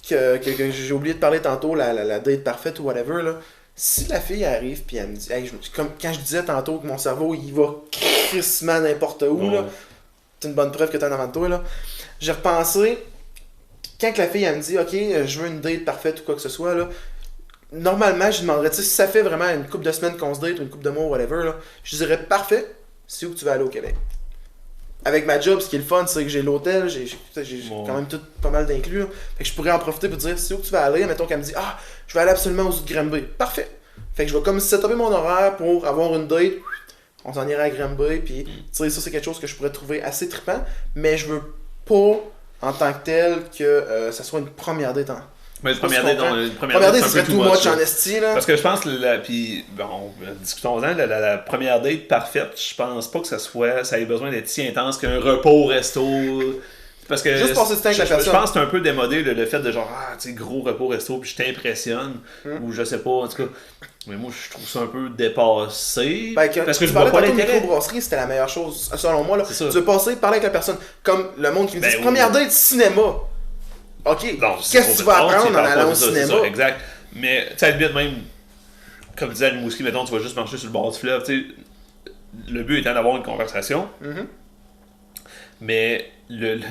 que j'ai oublié de parler tantôt, la date parfaite ou whatever, là. Si la fille arrive puis elle me dit, hey, comme quand je disais tantôt que mon cerveau il va crissement n'importe où, là, c'est une bonne preuve que t'es en avant de toi, là. J'ai repensé, quand que la fille elle me dit, ok, je veux une date parfaite ou quoi que ce soit, là, normalement je demanderais, tu sais, si ça fait vraiment une couple de semaines qu'on se date ou une couple de mois, whatever, là, je dirais parfait, c'est où que tu vas aller au Québec. Avec ma job, ce qui est le fun, c'est que j'ai l'hôtel, j'ai quand même tout pas mal d'inclus. Fait que je pourrais en profiter pour dire, c'est où que tu vas aller. Mettons qu'elle me dit, ah, je vais aller absolument aux zoo de Granby. Parfait. Fait que je vais comme setuper mon horaire pour avoir une date. On s'en ira à Granby. Puis, tu sais, ça, c'est quelque chose que je pourrais trouver assez trippant. Mais je veux pas, en tant que tel, que ça soit une première date en. Mais une première date, ce serait too much en esti, là. Parce que je pense que, puis, bon, discutons-en, la première date parfaite, je pense pas que ça ait besoin d'être si intense qu'un repas au resto. Parce que juste passer du temps avec la personne. Je pense que c'est un peu démodé le fait de genre, tu sais, gros repas au resto, puis je t'impressionne, ou je sais pas, en tout cas. Mais moi, je trouve ça un peu dépassé. Ben, parce que je vois pas l'intérêt. La microbrasserie, c'était la meilleure chose, selon moi. Là. Tu veux passer, parler avec la personne. Comme le monde qui me dit, première date, cinéma. Ok, qu'est-ce que tu vas apprendre en allant au cinéma? Ça, exact. Mais, tu sais, à la limite, même, comme disait Rimouski, mettons, tu vas juste marcher sur le bord du fleuve, tu sais, le but étant d'avoir une conversation. Mais,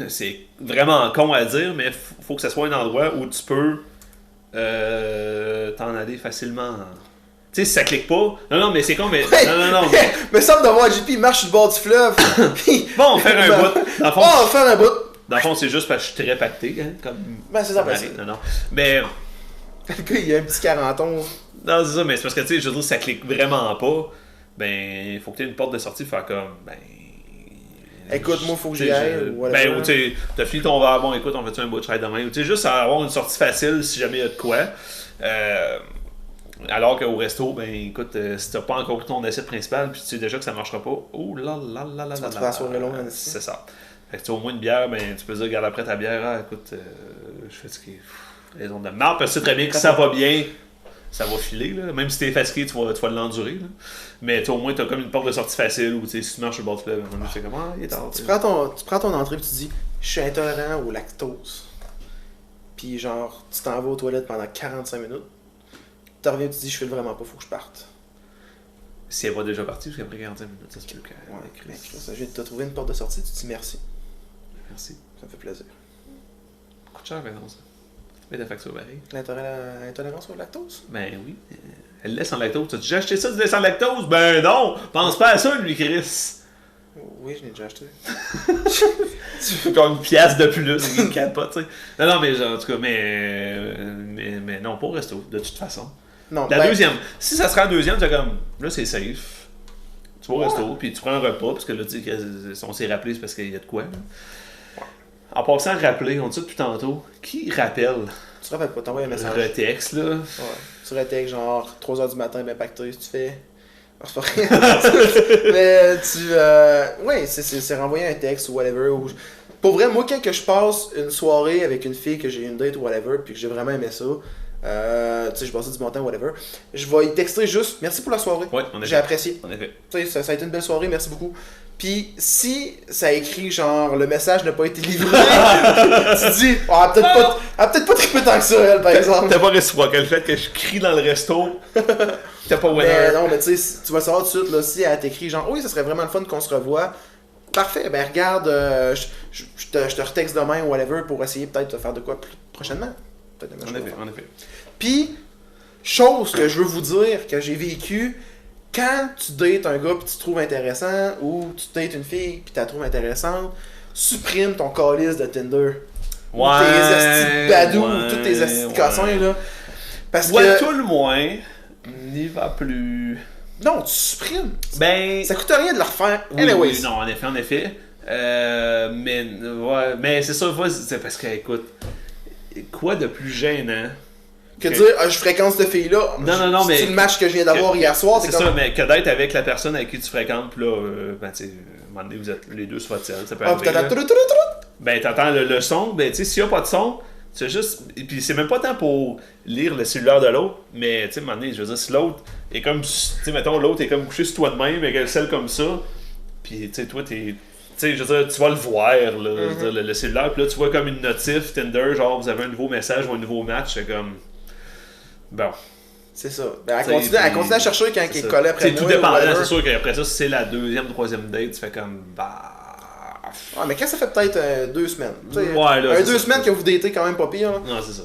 c'est vraiment con à dire, mais faut que ce soit un endroit où tu peux t'en aller facilement. Tu sais, si ça clique pas. Non, mais c'est con, mais. Non. Mais ça me de voir JP, il marche sur le bord du fleuve. Bon, faire un bout. Dans le fond, faire un bout. Dans le fond, c'est juste parce que je suis très pacté, hein, comme. Ben, c'est ça, Non. Mais. Le gars, il y a un petit 41. Non, c'est ça, mais c'est parce que, tu sais, je veux dire, si ça clique vraiment pas, ben, il faut que tu aies une porte de sortie, faire comme, ben. Écoute, moi, il faut que j'y aille. Ben, ou tu sais, t'as fini ton verre, bon, écoute, on fait-tu un bout de travail demain? Ou tu sais, juste avoir une sortie facile si jamais il y a de quoi. Alors qu'au resto, ben, écoute, si t'as pas encore pris ton assiette principale, puis tu sais déjà que ça marchera pas, oh là là là là là. Tu vas soirée longue, c'est ça. Fait que tu as au moins une bière, ben, tu peux dire, regarde après ta bière, ah, écoute, je fais ce qui est. Raison de marre, parce que tu sais très bien que ça va bien, ça va filer, là. Même si t'es fatigué, tu vas l'endurer, là. Mais au moins, t'as comme une porte de sortie facile où, tu sais, si tu marches sur le bord du fleuve, tu fais comme, ah, il est tard. Tu prends ton entrée et tu dis, je suis intolérant au lactose. Puis genre, tu t'en vas aux toilettes pendant 45 minutes. Tu reviens et tu dis, je fais vraiment pas, faut que je parte. Si elle va déjà partie, parce qu'après 45 minutes, ça se peut qu'elle. Ouais, mec, ça, je viens de te trouver une porte de sortie, tu te dis merci. Merci. Ça me fait plaisir. Coûte cher, non, ça. Mais ta facture varie. L'intolérance au lactose? Ben oui. Elle laisse en lactose. T'as déjà acheté ça du lait sans lactose? Ben non! Pense pas à ça, lui, Chris! Oui, je l'ai déjà acheté. Tu fais comme une pièce de plus, il capote, tu sais. Non, mais genre, en tout cas, mais non, pas au resto, de toute façon. Non, la deuxième. Si ça sera la deuxième, tu comme, là, c'est safe. Tu vas au resto, puis tu prends un repas, parce que là, tu sais, on s'est rappelé, c'est parce qu'il y a de quoi, là. En passant à rappeler, on dit ça depuis tantôt, qui rappelle? Tu te rappelles pas, t'envoies un message. Retexte, là. Ouais. Sur retexte, genre 3h du matin, ben pacté, si tu fais. Non, c'est pas rien. Mais tu. Ouais, c'est renvoyer un texte ou whatever. Ou... Pour vrai, moi, quand que je passe une soirée avec une fille, que j'ai une date ou whatever, puis que j'ai vraiment aimé ça, tu sais, je passe du bon temps, whatever. Je vais y texter juste merci pour la soirée. Ouais, en effet. J'ai apprécié. En effet. Tu sais, ça a été une belle soirée, merci beaucoup. Puis si ça écrit genre le message n'a pas été livré, tu te dis, peut-être pas trippé tant que ça, elle, par exemple. T'as pas réciproque. Le fait que je crie dans le resto, t'as pas winner. Mais non, mais tu sais, tu vas savoir tout de suite, là, si elle t'écrit genre, oui, ça serait vraiment le fun qu'on se revoie. Parfait, ben regarde, je te retexte demain ou whatever pour essayer peut-être de faire de quoi prochainement. Peut-être demain, En effet. Puis, chose que je veux vous dire, que j'ai vécu, quand tu dates un gars pis tu trouves intéressant, ou tu dates une fille pis tu la trouves intéressante, supprime ton calice de Tinder. Ou tes estis de badou, ou tous tes estis de cossins, là. Parce que... tout le moins, n'y va plus. Non, tu supprimes. Ben... Ça coûte rien de le refaire. Oui, Anyways. oui, non, en effet. Mais c'est ça, c'est parce que, écoute, quoi de plus gênant que dire, je fréquente cette fille-là. Non, mais. C'est le match que je viens d'avoir hier soir. C'est ça, mais que d'être avec la personne avec qui tu fréquentes, puis là, ben, tu sais, à un moment donné, vous êtes les deux sur votre selle, ça peut arriver. Ben, t'entends le son, ben, tu sais, s'il n'y a pas de son, c'est juste. Et puis, c'est même pas tant pour lire le cellulaire de l'autre, mais, tu sais, à un moment donné, je veux dire, si l'autre est comme. Tu sais, mettons, l'autre est comme couché sur toi de même, avec une selle comme ça, puis, tu sais, toi, t'es. Tu sais, je veux dire, tu vas le voir, là, je veux dire, le cellulaire, puis là, tu vois comme une notif Tinder, genre, vous avez un nouveau message ou un nouveau match, c'est comme. Bon. C'est ça. Ben, elle continue à chercher quand il est collé après moi. C'est tout dépendant, c'est sûr qu'après ça, si c'est la deuxième, troisième date, tu fais comme. Bah. Ouais, mais quand ça fait peut-être 2 semaines. Ouais, là. 2 semaines que vous datez quand même pas pire. Là. Non, c'est ça.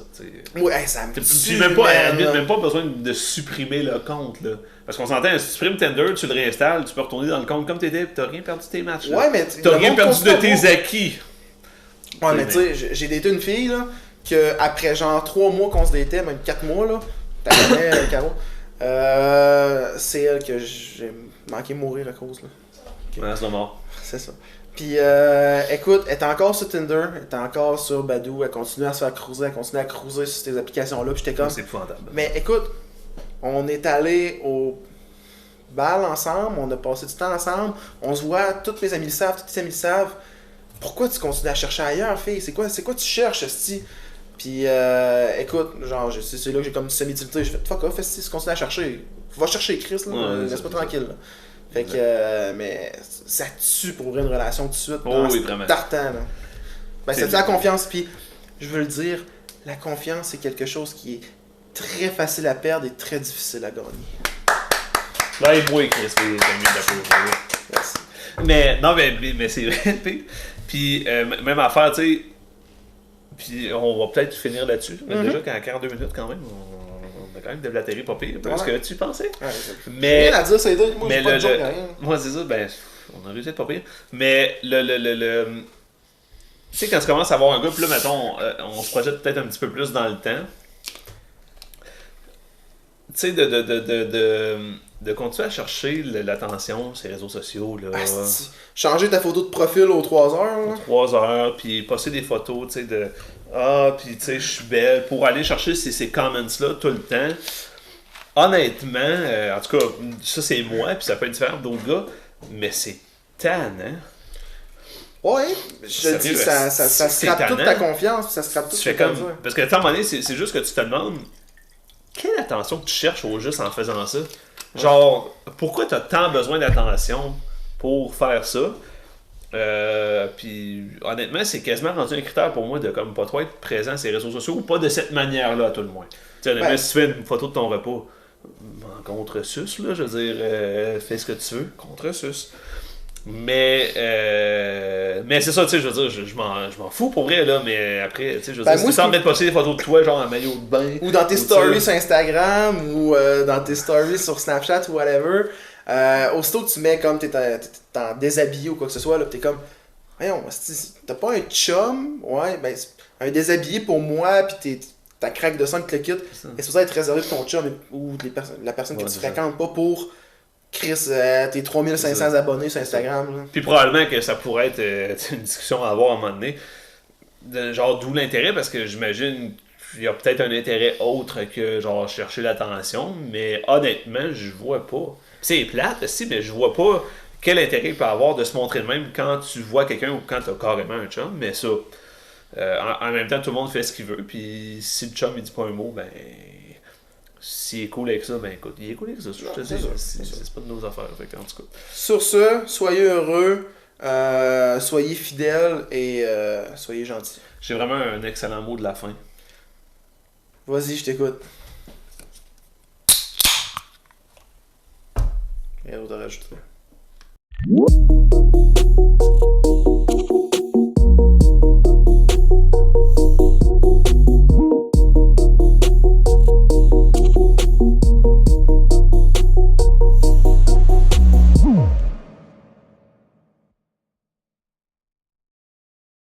Ouais, ça me tue. Même pas besoin de supprimer le compte, là. Parce qu'on s'entend, si tu supprimes Tinder, tu le réinstalles, tu peux retourner dans le compte comme t'étais, pis t'as rien perdu de tes matchs. Là. Ouais, mais t'as rien perdu de tes acquis. Ouais, mais tu sais, j'ai daté une fille, là, que après genre 3 mois qu'on se datait, même 4 mois, là, t'as connais, Caro, c'est elle que j'ai manqué de mourir à cause, là. Okay. Ouais, c'est mort. C'est ça. Puis, écoute, elle est encore sur Tinder, elle est encore sur Badoo, elle continue à se faire cruiser, elle continue à cruiser sur ces applications-là, puis j'étais comme... C'est épouvantable. Mais écoute, on est allé au bal ensemble, on a passé du temps ensemble, on se voit, tous mes amis le savent, tous tes amis le savent. Pourquoi tu continues à chercher ailleurs, fille? C'est quoi tu cherches, esti? Puis, écoute, genre, c'est là que j'ai comme une semi-utilité. J'ai fait, fuck off, esti, si tu continues à chercher, va chercher Chris, là, ouais, laisse-moi tranquille, là. Fait que, mais ça tue pour ouvrir une relation tout de suite. Oh oui, vraiment. Tartan, là. Ben, ça tue la confiance, puis je veux le dire, la confiance, c'est quelque chose qui est très facile à perdre et très difficile à gagner. Là, il boit, Chris, c'est mieux d'applaudir. Merci. Mais, non, mais c'est vrai, puis même affaire, tu sais, puis on va peut-être finir là-dessus. Déjà, qu'à 42 minutes, quand même, on a quand même déblatéré pas pire, parce que tu pensais. Ouais, mais rien à dire, c'est deux. Moi, j'ai pas de joke, rien. Moi, c'est ça, ben, on a réussi à être pas pire. Mais tu sais, quand tu commences à avoir un gars, puis là, mettons, on se projette peut-être un petit peu plus dans le temps. Tu sais, de continuer à chercher l'attention sur les réseaux sociaux. Là. Changer ta photo de profil aux 3 heures. Là. 3 heures, puis poster des photos, tu sais, de puis tu sais, je suis belle, pour aller chercher ces comments-là tout le temps. Honnêtement, en tout cas, ça c'est moi, puis ça peut être différent d'autres gars, mais c'est tannant. Ouais, je te dis, ça scrape toute ta confiance, ça scrape tout ce que comme... Parce que à un moment donné, c'est juste que tu te demandes quelle attention que tu cherches au juste en faisant ça. Genre, pourquoi tu as tant besoin d'attention pour faire ça? Puis honnêtement, c'est quasiment rendu un critère pour moi de comme pas trop être présent sur les réseaux sociaux, ou pas de cette manière-là à tout le moins. Tu sais, si tu fais une photo de ton repas, contre sus, là, je veux dire, fais ce que tu veux, contre sus. Mais c'est ça, tu sais, je veux dire, je m'en fous pour vrai, là, mais après, tu sais, je veux dire, si tu sens de poster des photos de toi, genre en maillot de bain. Ou dans tes stories sur Instagram, ou dans tes stories sur Snapchat ou whatever, aussitôt que tu mets comme t'es en déshabillé ou quoi que ce soit, là, t'es comme, voyons, t'as pas un chum, ouais, ben, un déshabillé pour moi, pis ta craque de sang que le kit, est supposé être réservé pour ton chum ou la personne que tu fréquentes, pas pour. Chris, tes 3500 abonnés sur Instagram. Là. Puis probablement que ça pourrait être une discussion à avoir à un moment donné. Genre, d'où l'intérêt, parce que j'imagine qu'il y a peut-être un intérêt autre que genre chercher l'attention, mais honnêtement, je vois pas. C'est plate, si, mais je vois pas quel intérêt il peut avoir de se montrer de même quand tu vois quelqu'un ou quand t'as carrément un chum, mais ça, En même temps, tout le monde fait ce qu'il veut, puis si le chum il dit pas un mot, ben. S'il est cool avec ça, ben écoute, il est cool avec ça. Je te dis, c'est pas de nos affaires. Fait, en tout cas. Sur ce, soyez heureux, soyez fidèles et soyez gentils. J'ai vraiment un excellent mot de la fin. Vas-y, je t'écoute. Rien d'autre à rajouter.